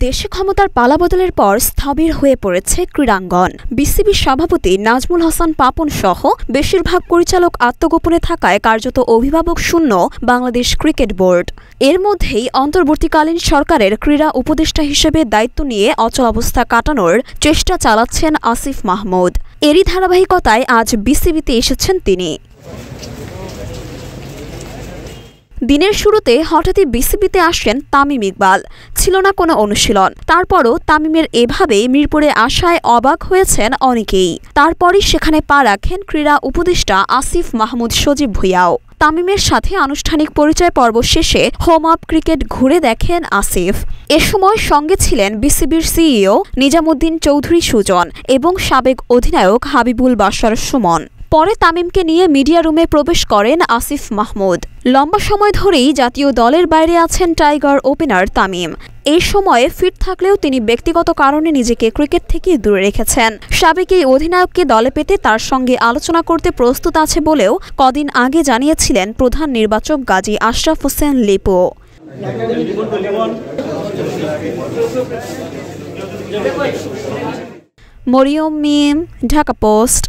দেশে ক্ষমতার পালাবদলের পর স্থবির হয়ে পড়েছে ক্রীড়াঙ্গন। বিসিবির সভাপতি নাজমুল হাসান পাপন সহ বেশিরভাগ পরিচালক আত্মগোপনে থাকায় কার্যত অভিভাবক শূন্য বাংলাদেশ ক্রিকেট বোর্ড। এর মধ্যেই অন্তর্বর্তীকালীন সরকারের ক্রীড়া উপদেষ্টা হিসেবে দায়িত্ব নিয়ে অচলাবস্থা কাটানোর চেষ্টা চালাচ্ছেন আসিফ মাহমুদ। এরই ধারাবাহিকতায় আজ বিসিবিতে এসেছেন তিনি। দিনের শুরুতে হঠাৎই বিসিবিতে আসেন তামিম ইকবাল। ছিল না কোনো অনুশীলন, তারপরও তামিমের এভাবে মিরপুরে আসায় অবাক হয়েছেন অনেকেই। তারপরই সেখানে পা রাখেন ক্রীড়া উপদেষ্টা আসিফ মাহমুদ সজীব ভুঁইয়াও। তামিমের সাথে আনুষ্ঠানিক পরিচয় পর্ব শেষে হোম আপ ক্রিকেট ঘুরে দেখেন আসিফ। এ সময় সঙ্গে ছিলেন বিসিবির সিইও নিজামুদ্দিন চৌধুরী সুজন এবং সাবেক অধিনায়ক হাবিবুল বাশার সুমন। পরে তামিমকে নিয়ে মিডিয়া রুমে প্রবেশ করেন আসিফ মাহমুদ। লম্বা সময় ধরেই জাতীয় দলের বাইরে আছেন টাইগার ওপেনার তামিম। এই সময়ে ফিট থাকলেও তিনি ব্যক্তিগত কারণে নিজেকে ক্রিকেট থেকে দূরে রেখেছেন। সাবেক এই অধিনায়ককে দলে পেতে তার সঙ্গে আলোচনা করতে প্রস্তুত আছে বলেও কদিন আগে জানিয়েছিলেন প্রধান নির্বাচক গাজী আশরাফ হোসেন লিপু। মরিয়ম মিম, ঢাকা পোস্ট।